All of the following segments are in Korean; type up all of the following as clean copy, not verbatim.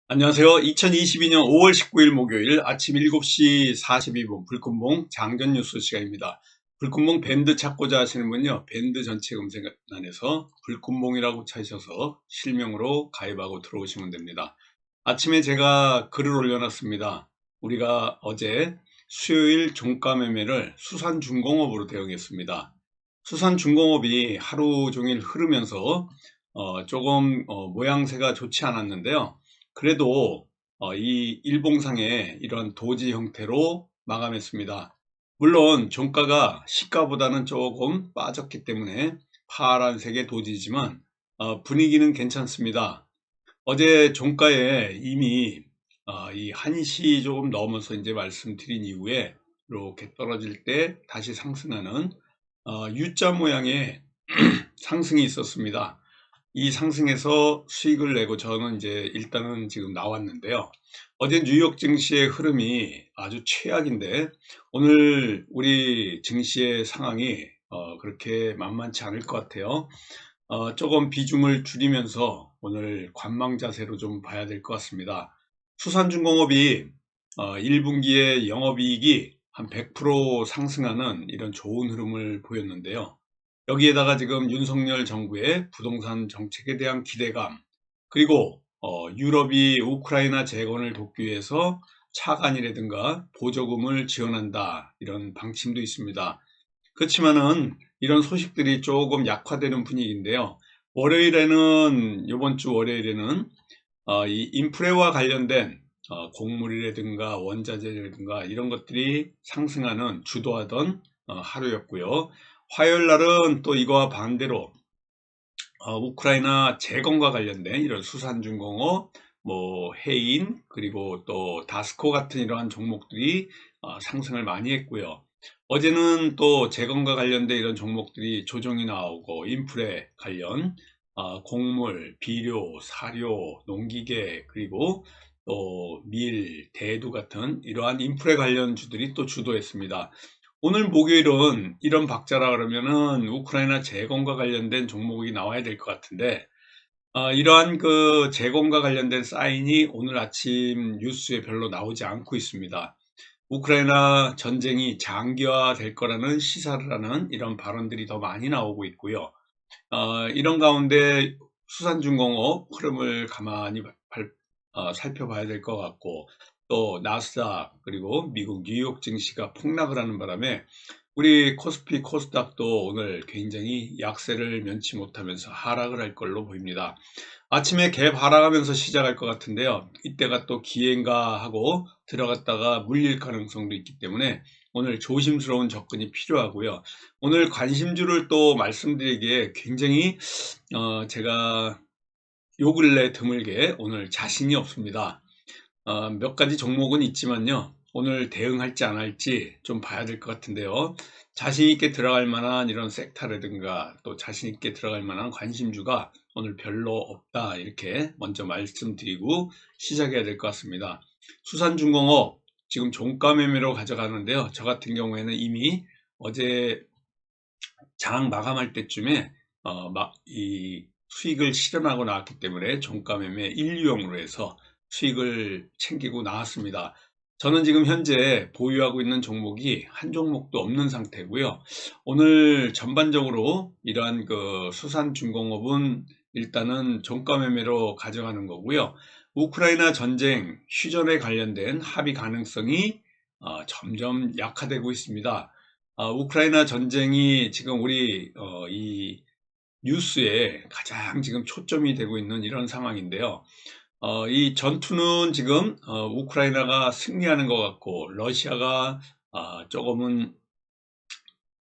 안녕하세요. 2022년 5월 19일 목요일 아침 7시 42분 불금봉 장전 뉴스 시간입니다. 불금봉 밴드 찾고자 하시는 분요, 밴드 전체 검색란에서 불금봉이라고 찾으셔서 실명으로 가입하고 들어오시면 됩니다. 아침에 제가 글을 올려놨습니다. 우리가 어제 수요일 종가 매매를 수산중공업으로 대응했습니다. 수산중공업이 하루 종일 흐르면서 조금 모양새가 좋지 않았는데요. 그래도 이 일봉상의 이런 도지 형태로 마감했습니다. 물론 종가가 시가보다는 조금 빠졌기 때문에 파란색의 도지지만 분위기는 괜찮습니다. 어제 종가에 이미 이 1시 조금 넘어서 이제 말씀드린 이후에 이렇게 떨어질 때 다시 상승하는 U자 모양의 상승이 있었습니다. 이 상승에서 수익을 내고 저는 이제 일단은 지금 나왔는데요. 어제 뉴욕 증시의 흐름이 아주 최악인데 오늘 우리 증시의 상황이 그렇게 만만치 않을 것 같아요. 조금 비중을 줄이면서 오늘 관망 자세로 좀 봐야 될 것 같습니다. 수산중공업이 1분기에 영업이익이 한 100% 상승하는 이런 좋은 흐름을 보였는데요. 여기에다가 지금 윤석열 정부의 부동산 정책에 대한 기대감, 그리고 유럽이 우크라이나 재건을 돕기 위해서 차관이라든가 보조금을 지원한다, 이런 방침도 있습니다. 그렇지만은 이런 소식들이 조금 약화되는 분위기인데요. 이번 주 월요일에는 이 인프레와 관련된 곡물이라든가 원자재라든가 이런 것들이 상승하는 주도하던 하루였고요. 화요일 날은 또 이거와 반대로 우크라이나 재건과 관련된 이런 수산중공업, 뭐 해인, 그리고 또 다스코 같은 이러한 종목들이 상승을 많이 했고요. 어제는 또 재건과 관련된 이런 종목들이 조정이 나오고 인프레 관련 곡물, 비료, 사료, 농기계, 그리고 또 밀, 대두 같은 이러한 인프레 관련주들이 또 주도했습니다. 오늘 목요일은 이런 박자라 그러면은 우크라이나 재건과 관련된 종목이 나와야 될 것 같은데 이러한 그 재건과 관련된 사인이 오늘 아침 뉴스에 별로 나오지 않고 있습니다. 우크라이나 전쟁이 장기화될 거라는 시사를 하는 이런 발언들이 더 많이 나오고 있고요. 이런 가운데 수산중공업 흐름을 가만히 살펴봐야 될 것 같고, 또 나스닥 그리고 미국 뉴욕 증시가 폭락을 하는 바람에 우리 코스피 코스닥도 오늘 굉장히 약세를 면치 못하면서 하락을 할 걸로 보입니다. 아침에 갭 하락하면서 시작할 것 같은데요. 이때가 또 기회인가 하고 들어갔다가 물릴 가능성도 있기 때문에 오늘 조심스러운 접근이 필요하고요. 오늘 관심주를 또 말씀드리기에 굉장히 제가 요 근래 드물게 오늘 자신이 없습니다. 몇 가지 종목은 있지만요. 오늘 대응할지 안 할지 좀 봐야 될 것 같은데요. 자신 있게 들어갈 만한 이런 섹터라든가 또 자신 있게 들어갈 만한 관심주가 오늘 별로 없다, 이렇게 먼저 말씀드리고 시작해야 될 것 같습니다. 수산중공업 지금 종가 매매로 가져가는데요. 저 같은 경우에는 이미 어제 장 마감할 때쯤에 이 수익을 실현하고 나왔기 때문에 종가 매매 일류용으로 해서 수익을 챙기고 나왔습니다. 저는 지금 현재 보유하고 있는 종목이 한 종목도 없는 상태고요. 오늘 전반적으로 이러한 그 수산중공업은 일단은 종가 매매로 가져가는 거고요. 우크라이나 전쟁 휴전에 관련된 합의 가능성이 점점 약화되고 있습니다. 우크라이나 전쟁이 지금 우리 이 뉴스에 가장 지금 초점이 되고 있는 이런 상황인데요. 이 전투는 지금 우크라이나가 승리하는 것 같고 러시아가 조금은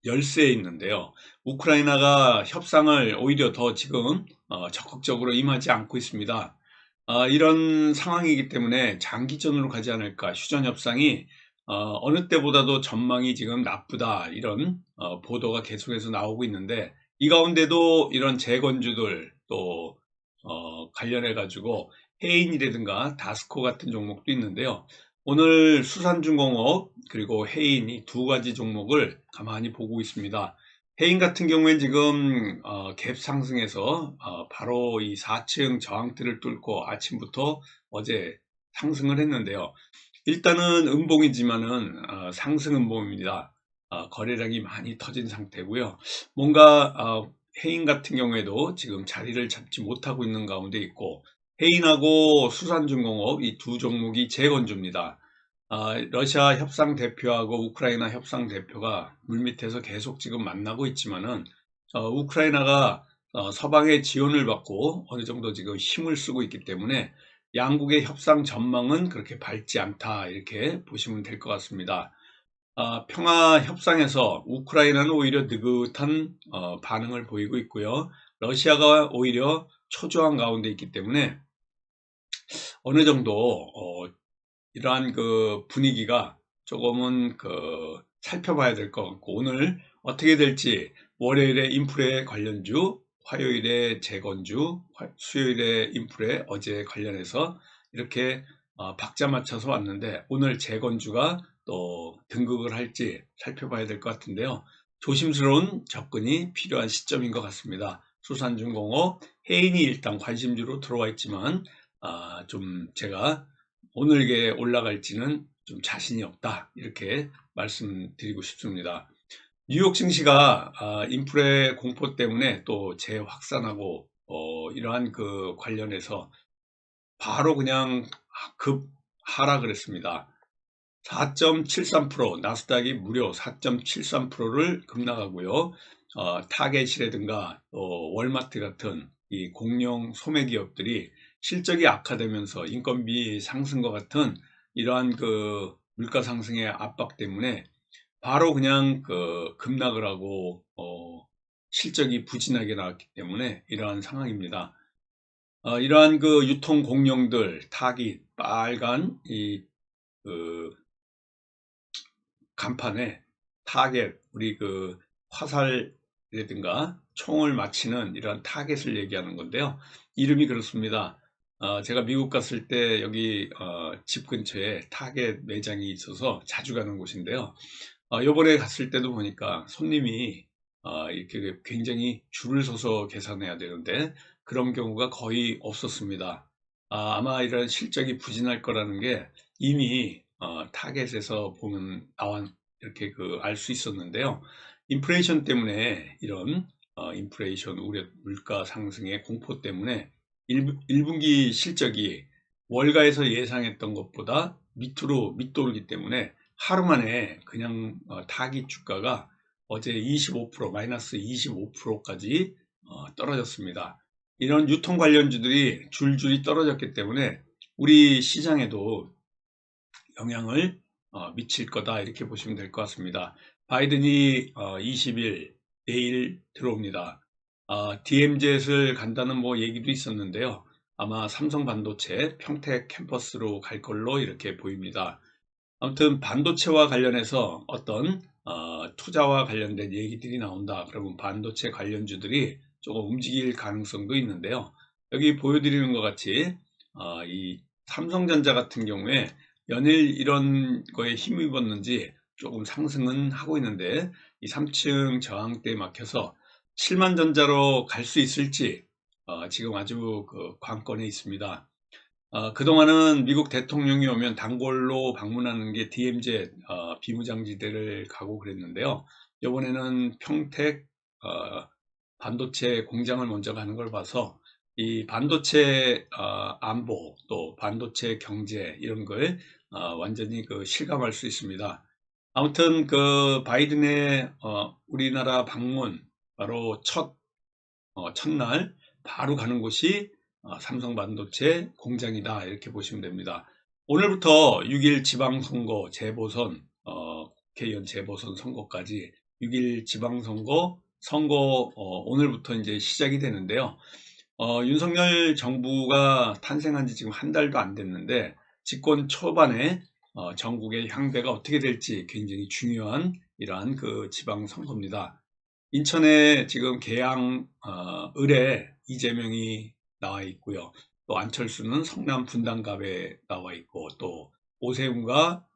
열세에 있는데요. 우크라이나가 협상을 오히려 더 지금 적극적으로 임하지 않고 있습니다. 이런 상황이기 때문에 장기전으로 가지 않을까, 휴전 협상이 어느 때보다도 전망이 지금 나쁘다, 이런 보도가 계속해서 나오고 있는데, 이 가운데도 이런 재건주들 또 관련해 가지고 해인이라든가 다스코 같은 종목도 있는데요. 오늘 수산중공업 그리고 해인, 이 두 가지 종목을 가만히 보고 있습니다. 해인 같은 경우엔 지금 갭 상승해서 바로 이 4층 저항대를 뚫고 아침부터 어제 상승을 했는데요. 일단은 음봉이지만은 상승 음봉입니다. 거래량이 많이 터진 상태고요. 뭔가 해인 같은 경우에도 지금 자리를 잡지 못하고 있는 가운데 있고, 해인하고 수산중공업 이 두 종목이 재건주입니다. 러시아 협상 대표하고 우크라이나 협상 대표가 물밑에서 계속 지금 만나고 있지만은 우크라이나가 서방의 지원을 받고 어느 정도 지금 힘을 쓰고 있기 때문에 양국의 협상 전망은 그렇게 밝지 않다, 이렇게 보시면 될 것 같습니다. 평화 협상에서 우크라이나는 오히려 느긋한 반응을 보이고 있고요. 러시아가 오히려 초조한 가운데 있기 때문에 어느 정도 이러한 그 분위기가 조금은 살펴봐야 될 것 같고, 오늘 어떻게 될지 월요일에 인프레 관련주, 화요일에 재건주, 수요일에 인프레, 어제 관련해서 이렇게 박자 맞춰서 왔는데, 오늘 재건주가 또 등극을 할지 살펴봐야 될 것 같은데요. 조심스러운 접근이 필요한 시점인 것 같습니다. 수산중공업, 해인이 일단 관심주로 들어와 있지만 좀 제가 오늘 게 올라갈지는 좀 자신이 없다, 이렇게 말씀드리고 싶습니다. 뉴욕 증시가 인플레 공포 때문에 또 재확산하고 이러한 그 관련해서 바로 그냥 급 하락을 했습니다. 4.73%, 나스닥이 무려 4.73%를 급락하고요. 타겟이라든가 월마트 같은 이 공룡 소매 기업들이 실적이 악화되면서 인건비 상승과 같은 이러한 그 물가 상승의 압박 때문에 바로 그냥 급락을 하고 실적이 부진하게 나왔기 때문에 이러한 상황입니다. 이러한 그 유통 공룡들 타깃 빨간 그 간판에 타겟, 우리 그 화살이라든가 총을 맞히는 이런 타겟을 얘기하는 건데요. 이름이 그렇습니다. 제가 미국 갔을 때 여기 집 근처에 타겟 매장이 있어서 자주 가는 곳인데요. 요번에 갔을 때도 보니까 손님이 이렇게 굉장히 줄을 서서 계산해야 되는데 그런 경우가 거의 없었습니다. 아마 이런 실적이 부진할 거라는 게 이미 타겟에서 보면 이렇게 알 수 있었는데요. 인플레이션 때문에 이런 인플레이션 우려, 물가 상승의 공포 때문에 1분기 실적이 월가에서 예상했던 것보다 밑돌기 때문에 하루 만에 그냥 타깃 주가가 어제 25%, 마이너스 25%까지 떨어졌습니다. 이런 유통 관련주들이 줄줄이 떨어졌기 때문에 우리 시장에도 영향을 미칠 거다, 이렇게 보시면 될 것 같습니다. 바이든이 20일 내일 들어옵니다. DMZ를 간다는 뭐 얘기도 있었는데요. 아마 삼성 반도체 평택 캠퍼스로 갈 걸로 이렇게 보입니다. 아무튼 반도체와 관련해서 어떤 투자와 관련된 얘기들이 나온다 그러면 반도체 관련주들이 조금 움직일 가능성도 있는데요. 여기 보여드리는 것 같이 이 삼성전자 같은 경우에 연일 이런 거에 힘입었는지 조금 상승은 하고 있는데, 이 3층 저항대에 막혀서 7만 전자로 갈 수 있을지 지금 아주 관건에 있습니다. 그동안은 미국 대통령이 오면 단골로 방문하는 게 DMZ 비무장지대를 가고 그랬는데요. 이번에는 평택 반도체 공장을 먼저 가는 걸 봐서 이 반도체 안보, 또 반도체 경제, 이런 걸 완전히 실감할 수 있습니다. 아무튼 바이든의 우리나라 방문, 바로 첫날 바로 가는 곳이 삼성 반도체 공장이다, 이렇게 보시면 됩니다. 오늘부터 6일 지방선거 재보선, 국회의원 재보선 선거까지 6일 지방선거 선거 오늘부터 이제 시작이 되는데요. 윤석열 정부가 탄생한 지 지금 한 달도 안 됐는데 집권 초반에 전국의 향배가 어떻게 될지 굉장히 중요한 이러한 지방선거입니다. 인천에 지금 계양 을에 이재명이 나와 있고요. 또 안철수는 성남 분당갑에 나와 있고, 또 오세훈과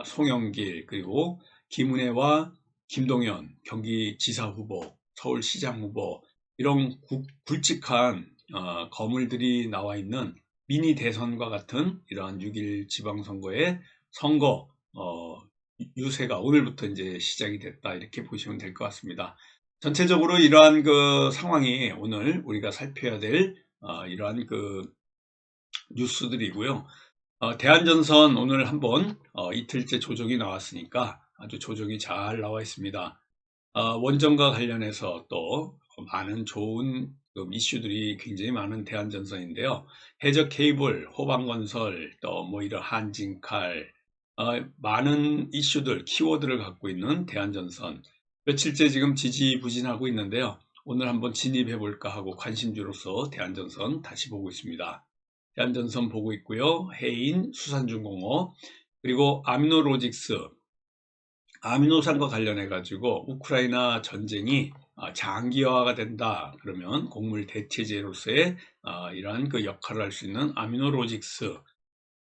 송영길, 그리고 김은혜와 김동연 경기지사 후보, 서울시장 후보 이런 굵직한 거물들이 나와 있는 미니 대선과 같은 이러한 6.1 지방선거의 선거 유세가 오늘부터 이제 시작이 됐다 이렇게 보시면 될 것 같습니다. 전체적으로 이러한 그 상황이 오늘 우리가 살펴야 될 이러한 그 뉴스들이고요. 대한전선 오늘 한번 이틀째 조정이 나왔으니까 아주 조정이 잘 나와 있습니다. 원전과 관련해서 또 많은 좋은 이슈들이 굉장히 많은 대한전선인데요. 해적 케이블, 호방건설, 또 뭐 이런 한진칼, 많은 이슈들, 키워드를 갖고 있는 대한전선. 며칠째 지금 지지부진하고 있는데요. 오늘 한번 진입해 볼까 하고 관심주로서 대한전선 다시 보고 있습니다. 대한전선 보고 있고요. 해인, 수산중공업, 그리고 아미노로직스, 아미노산과 관련해 가지고 우크라이나 전쟁이 장기화가 된다 그러면 곡물 대체제로서의 이러한 그 역할을 할 수 있는 아미노로직스,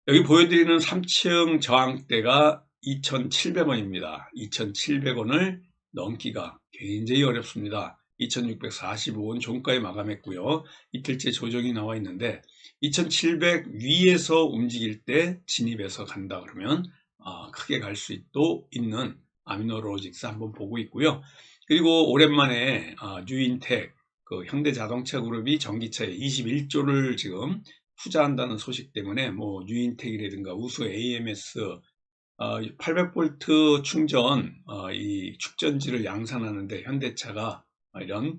여기 보여드리는 3층 저항대가 2,700원입니다. 2,700원을 넘기가 굉장히 어렵습니다. 2,645원 종가에 마감했고요. 이틀째 조정이 나와 있는데 2,700 위에서 움직일 때 진입해서 간다 그러면 크게 갈 수 있는 아미노로직스 한번 보고 있고요. 그리고 오랜만에 뉴인텍 그 현대자동차 그룹이 전기차에 21조를 지금 투자한다는 소식 때문에 뭐 뉴인텍이라든가 우수 AMS 800V 충전 이 축전지를 양산하는데 현대차가 이런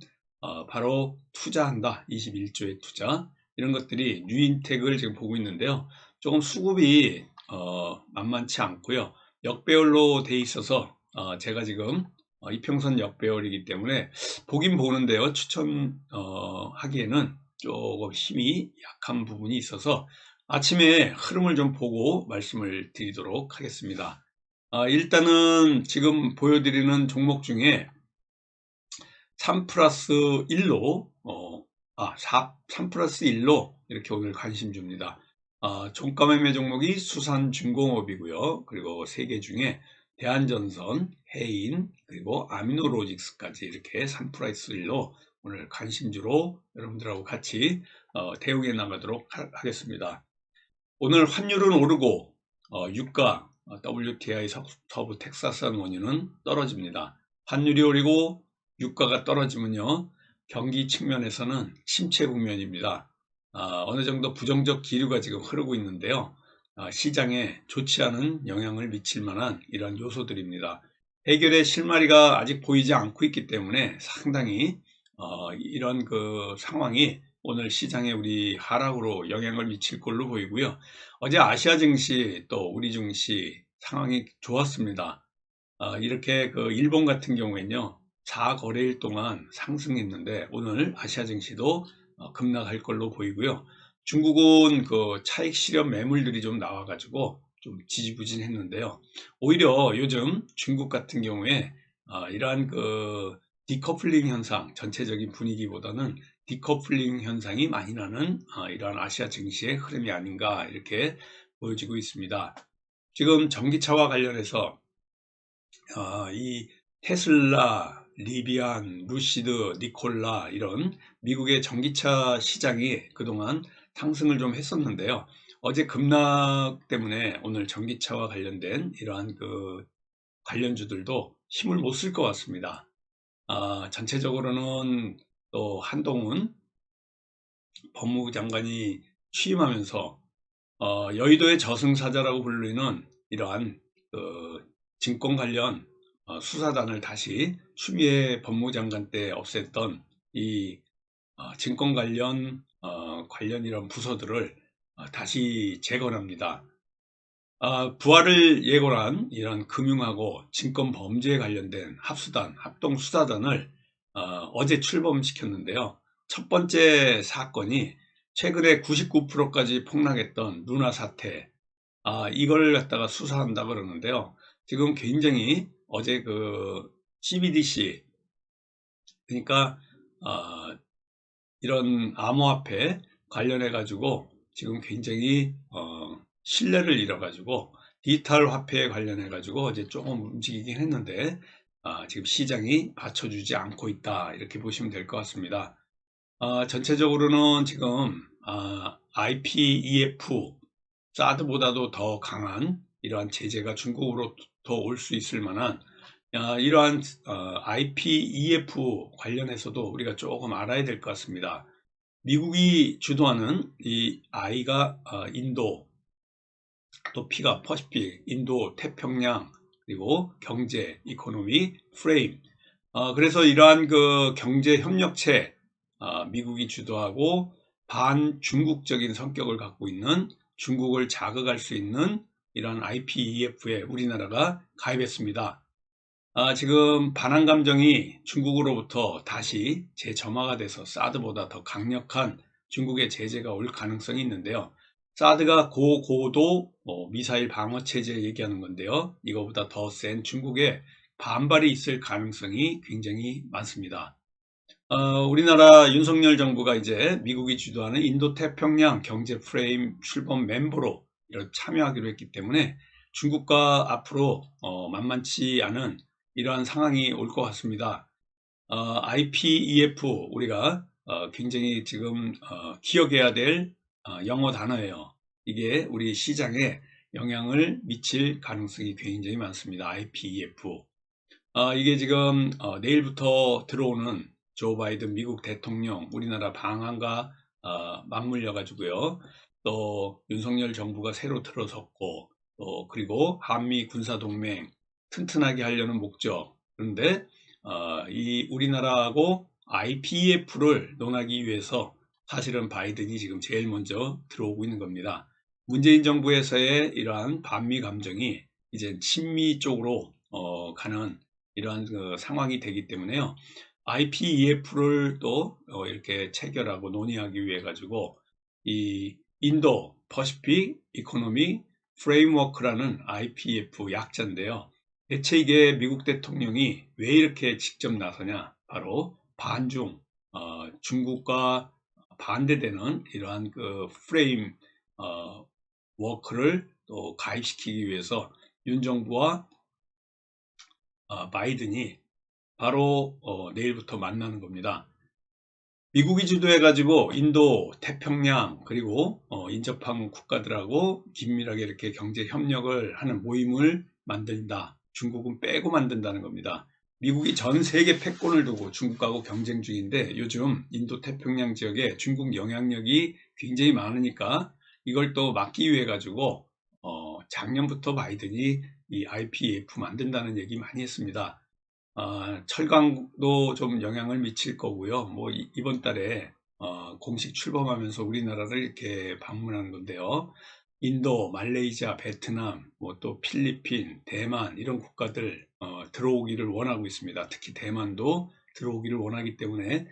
바로 투자한다, 21조의 투자, 이런 것들이 뉴인텍을 지금 보고 있는데요. 조금 수급이 만만치 않고요. 역배열로 돼 있어서 제가 지금 이평선 역배열이기 때문에 보긴 보는데요. 추천하기에는 조금 힘이 약한 부분이 있어서 아침에 흐름을 좀 보고 말씀을 드리도록 하겠습니다. 일단은 지금 보여드리는 종목 중에 3 플러스 1로 3 플러스 1로 이렇게 오늘 관심 줍니다. 종가 매매 종목이 수산중공업이고요. 그리고 3개 중에 대한전선, 해인, 그리고 아미노로직스까지 이렇게 3 플러스 1로 오늘 관심주로 여러분들하고 같이 대응해 나가도록 하겠습니다. 오늘 환율은 오르고 유가 WTI 서부 텍사스산 원유는 떨어집니다. 환율이 오르고 유가가 떨어지면요, 경기 측면에서는 침체 국면입니다. 어느 정도 부정적 기류가 지금 흐르고 있는데요. 시장에 좋지 않은 영향을 미칠 만한 이런 요소들입니다. 해결의 실마리가 아직 보이지 않고 있기 때문에 상당히 이런 그 상황이 오늘 시장에 우리 하락으로 영향을 미칠 걸로 보이고요. 어제 아시아 증시 또 우리 증시 상황이 좋았습니다. 이렇게 그 일본 같은 경우에는요, 4거래일 동안 상승했는데 오늘 아시아 증시도 급락할 걸로 보이고요. 중국은 그 차익 실현 매물들이 좀 나와가지고 좀 지지부진했는데요. 오히려 요즘 중국 같은 경우에 이러한 그 디커플링 현상, 전체적인 분위기보다는 디커플링 현상이 많이 나는 이러한 아시아 증시의 흐름이 아닌가 이렇게 보여지고 있습니다. 지금 전기차와 관련해서 이 테슬라, 리비안, 루시드, 니콜라 이런 미국의 전기차 시장이 그동안 상승을 좀 했었는데요. 어제 급락 때문에 오늘 전기차와 관련된 이러한 그 관련주들도 힘을 못 쓸 것 같습니다. 전체적으로는 또 한동훈 법무부 장관이 취임하면서 여의도의 저승사자라고 불리는 이러한 그 증권 관련 수사단을 다시 추미애 법무부 장관 때 없앴던 이 증권 관련 이런 부서들을 다시 재건합니다. 부활을 예고한 이런 금융하고 증권 범죄에 관련된 합수단, 합동수사단을 어제 출범시켰는데요. 첫 번째 사건이 최근에 99%까지 폭락했던 루나 사태, 이걸 갖다가 수사한다 그러는데요. 지금 굉장히 어제 그 CBDC, 그러니까 이런 암호화폐 관련해 가지고 지금 굉장히 신뢰를 잃어 가지고 디지털 화폐에 관련해 가지고 어제 조금 움직이긴 했는데 지금 시장이 받쳐주지 않고 있다, 이렇게 보시면 될 것 같습니다. 전체적으로는 지금 IPEF, 사드보다도 더 강한 이러한 제재가 중국으로 더 올 수 있을 만한 이러한 IPEF 관련해서도 우리가 조금 알아야 될 것 같습니다. 미국이 주도하는 이 I가 인도, 또 P가 퍼시픽, 인도, 태평양, 그리고 경제, 이코노미, 프레임. 그래서 이러한 그 경제 협력체, 미국이 주도하고 반중국적인 성격을 갖고 있는, 중국을 자극할 수 있는 이러한 IPEF에 우리나라가 가입했습니다. 지금 반한 감정이 중국으로부터 다시 재점화가 돼서 사드보다 더 강력한 중국의 제재가 올 가능성이 있는데요. 사드가 고고도 미사일 방어 체제 얘기하는 건데요. 이거보다 더 센 중국의 반발이 있을 가능성이 굉장히 많습니다. 우리나라 윤석열 정부가 이제 미국이 주도하는 인도태평양 경제 프레임 출범 멤버로 참여하기로 했기 때문에 중국과 앞으로 만만치 않은 이러한 상황이 올 것 같습니다. IPEF, 우리가 굉장히 지금 기억해야 될 영어 단어예요. 이게 우리 시장에 영향을 미칠 가능성이 굉장히 많습니다. IPEF. 이게 지금 내일부터 들어오는 조 바이든 미국 대통령 우리나라 방한과 맞물려 가지고요. 또 윤석열 정부가 새로 들어섰고, 또 그리고 한미 군사동맹 튼튼하게 하려는 목적. 그런데 이 우리나라하고 IPEF를 논하기 위해서 사실은 바이든이 지금 제일 먼저 들어오고 있는 겁니다. 문재인 정부에서의 이러한 반미 감정이 이제 친미 쪽으로 가는 이러한 그 상황이 되기 때문에요. IPEF를 또 이렇게 체결하고 논의하기 위해 가지고 이 인도 퍼시픽 이코노미 프레임워크라는 IPEF 약자인데요. 대체 이게 미국 대통령이 왜 이렇게 직접 나서냐? 바로 반중, 중국과 반대되는 이러한 그 프레임 워크를 또 가입시키기 위해서 윤 정부와 바이든이 바로 내일부터 만나는 겁니다. 미국이 주도해가지고 인도, 태평양, 그리고 인접한 국가들하고 긴밀하게 이렇게 경제 협력을 하는 모임을 만든다. 중국은 빼고 만든다는 겁니다. 미국이 전 세계 패권을 두고 중국하고 경쟁 중인데, 요즘 인도 태평양 지역에 중국 영향력이 굉장히 많으니까 이걸 또 막기 위해 가지고 작년부터 바이든이 이 IPEF 만든다는 얘기 많이 했습니다. 철강도 좀 영향을 미칠 거고요. 뭐 이번 달에 공식 출범하면서 우리나라를 이렇게 방문하는 건데요. 인도, 말레이시아, 베트남, 뭐 또 필리핀, 대만 이런 국가들 들어오기를 원하고 있습니다. 특히 대만도 들어오기를 원하기 때문에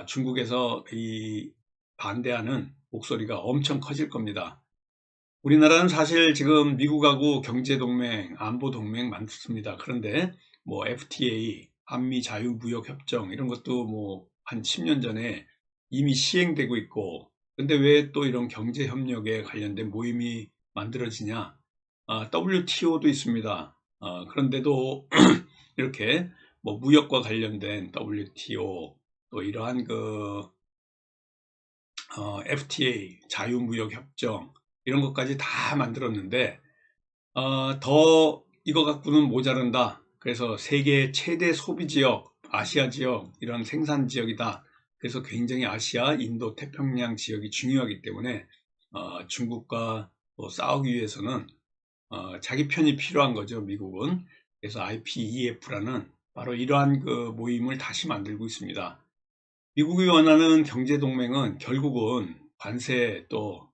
중국에서 이 반대하는 목소리가 엄청 커질 겁니다. 우리나라는 사실 지금 미국하고 경제동맹, 안보동맹 많습니다. 그런데 뭐 FTA, 한미 자유무역협정 이런 것도 뭐 한 10년 전에 이미 시행되고 있고, 근데 왜 또 이런 경제협력에 관련된 모임이 만들어지냐? WTO도 있습니다. 그런데도 이렇게 뭐 무역과 관련된 WTO, 또 이러한 그 FTA, 자유무역협정 이런 것까지 다 만들었는데 더 이거 갖고는 모자란다. 그래서 세계 최대 소비 지역, 아시아 지역, 이런 생산 지역이다. 그래서 굉장히 아시아, 인도, 태평양 지역이 중요하기 때문에 중국과 또 싸우기 위해서는 자기 편이 필요한 거죠, 미국은. 그래서 IPEF라는 바로 이러한 그 모임을 다시 만들고 있습니다. 미국이 원하는 경제동맹은 결국은 관세 또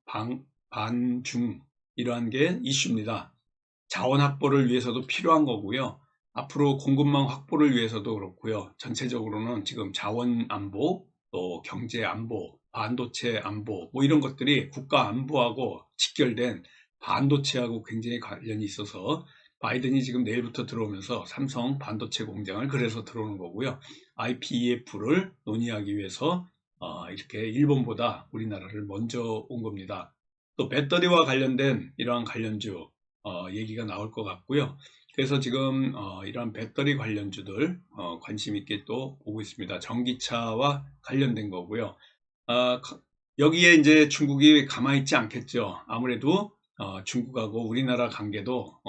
반중 이러한 게 이슈입니다. 자원 확보를 위해서도 필요한 거고요. 앞으로 공급망 확보를 위해서도 그렇고요. 전체적으로는 지금 자원 안보, 또 경제 안보, 반도체 안보, 뭐 이런 것들이 국가 안보하고 직결된 반도체하고 굉장히 관련이 있어서 바이든이 지금 내일부터 들어오면서 삼성 반도체 공장을 그래서 들어오는 거고요. IPEF를 논의하기 위해서 이렇게 일본보다 우리나라를 먼저 온 겁니다. 또 배터리와 관련된 이러한 관련주 얘기가 나올 것 같고요. 그래서 지금 이런 배터리 관련주들 관심 있게 또 보고 있습니다. 전기차와 관련된 거고요. 여기에 이제 중국이 가만히 있지 않겠죠. 아무래도 중국하고 우리나라 관계도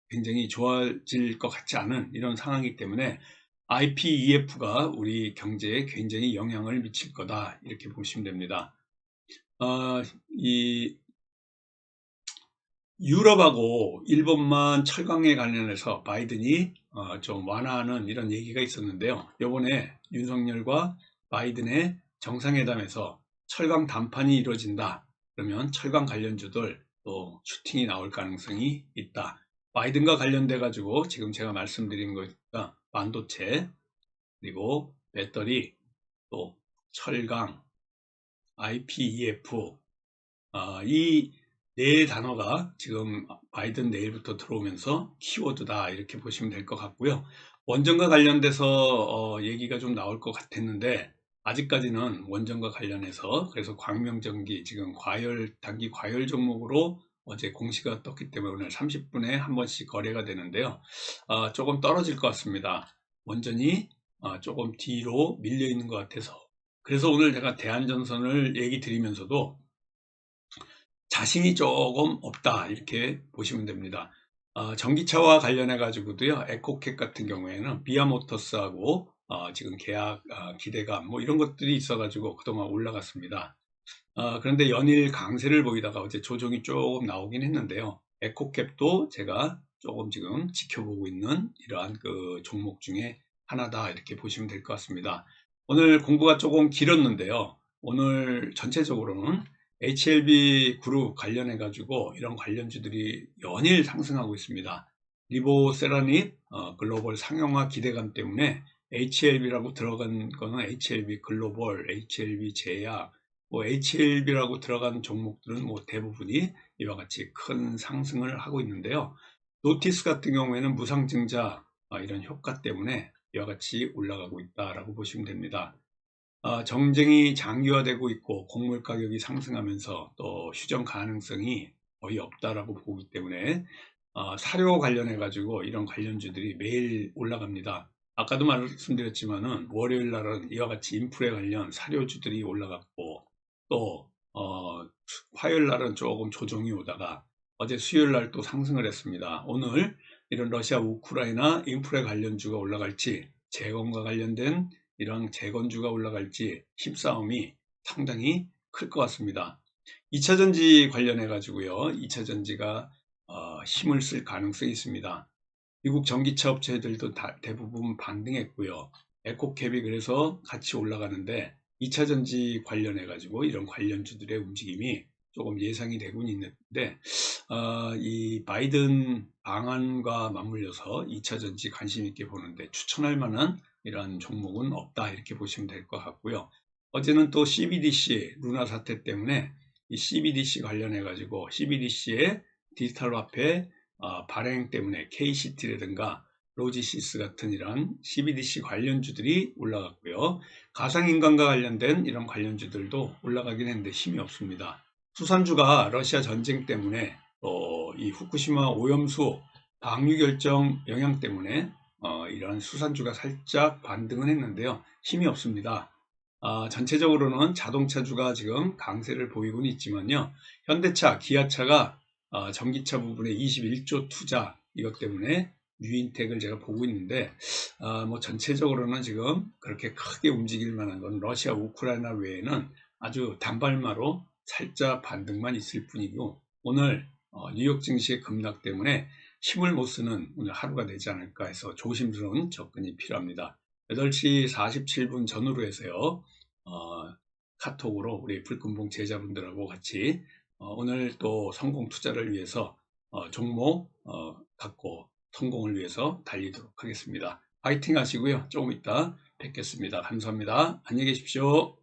굉장히 좋아질 것 같지 않은 이런 상황이기 때문에 IPEF가 우리 경제에 굉장히 영향을 미칠 거다, 이렇게 보시면 됩니다. 이 유럽하고 일본만 철강에 관련해서 바이든이 좀 완화하는 이런 얘기가 있었는데요. 이번에 윤석열과 바이든의 정상회담에서 철강談判이 이루어진다, 그러면 철강 관련주들 또 슈팅이 나올 가능성이 있다. 바이든과 관련돼 가지고 지금 제가 말씀드린 거니까 반도체, 그리고 배터리, 또 철강, IPEF, 이 네 단어가 지금 바이든 내일부터 들어오면서 키워드다, 이렇게 보시면 될 것 같고요. 원전과 관련돼서 얘기가 좀 나올 것 같았는데 아직까지는 원전과 관련해서, 그래서 광명전기 지금 단기 과열 종목으로 어제 공시가 떴기 때문에 오늘 30분에 한 번씩 거래가 되는데요. 조금 떨어질 것 같습니다. 원전이 조금 뒤로 밀려 있는 것 같아서. 그래서 오늘 제가 대한전선을 얘기 드리면서도 자신이 조금 없다, 이렇게 보시면 됩니다. 전기차와 관련해 가지고도요, 에코캡 같은 경우에는 비아모터스하고 지금 계약 기대감 뭐 이런 것들이 있어 가지고 그동안 올라갔습니다. 그런데 연일 강세를 보이다가 어제 조정이 조금 나오긴 했는데요. 에코캡도 제가 조금 지금 지켜보고 있는 이러한 그 종목 중에 하나다, 이렇게 보시면 될 것 같습니다. 오늘 공부가 조금 길었는데요. 오늘 전체적으로는 HLB 그룹 관련해 가지고 이런 관련주들이 연일 상승하고 있습니다. 리보세라닛 글로벌 상용화 기대감 때문에 HLB라고 들어간 거는 HLB 글로벌, HLB 제약, HLB라고 들어간 종목들은 대부분이 이와 같이 큰 상승을 하고 있는데요. 노티스 같은 경우에는 무상증자 이런 효과 때문에 이와 같이 올라가고 있다라고 보시면 됩니다. 정쟁이 장기화되고 있고 곡물 가격이 상승하면서 또 휴전 가능성이 거의 없다라고 보기 때문에 사료 관련해 가지고 이런 관련주들이 매일 올라갑니다. 아까도 말씀드렸지만은 월요일 날은 이와 같이 인프레 관련 사료주들이 올라갔고, 또 화요일 날은 조금 조정이 오다가 어제 수요일 날 또 상승을 했습니다. 오늘 이런 러시아 우크라이나 인프레 관련주가 올라갈지, 재건과 관련된 이런 재건주가 올라갈지 힘싸움이 상당히 클 것 같습니다. 2차전지 관련해 가지고요, 2차전지가 힘을 쓸 가능성이 있습니다. 미국 전기차 업체들도 대부분 반등했고요. 에코캡이 그래서 같이 올라가는데 2차전지 관련해 가지고 이런 관련주들의 움직임이 조금 예상이 되곤 있는데 이 바이든 방안과 맞물려서 2차전지 관심 있게 보는데 추천할 만한 이런 종목은 없다, 이렇게 보시면 될 것 같고요. 어제는 또 CBDC 루나 사태 때문에 이 CBDC 관련해 가지고 CBDC의 디지털 화폐 발행 때문에 KCT라든가 로지시스 같은 이런 CBDC 관련주들이 올라갔고요. 가상인간과 관련된 이런 관련주들도 올라가긴 했는데 힘이 없습니다. 수산주가 러시아 전쟁 때문에 이 후쿠시마 오염수 방류 결정 영향 때문에 이런 수산주가 살짝 반등은 했는데요. 힘이 없습니다. 전체적으로는 자동차주가 지금 강세를 보이고는 있지만요. 현대차, 기아차가 전기차 부분에 21조 투자, 이것 때문에 뉴인텍을 제가 보고 있는데 뭐 전체적으로는 지금 그렇게 크게 움직일 만한 건 러시아 우크라이나 외에는 아주 단발마로 살짝 반등만 있을 뿐이고, 오늘 뉴욕 증시의 급락 때문에 힘을 못 쓰는 오늘 하루가 되지 않을까 해서 조심스러운 접근이 필요합니다. 8시 47분 전후로 해서요, 카톡으로 우리 불금봉 제자분들하고 같이 오늘 또 성공 투자를 위해서 종목 갖고 성공을 위해서 달리도록 하겠습니다. 파이팅 하시고요. 조금 이따 뵙겠습니다. 감사합니다. 안녕히 계십시오.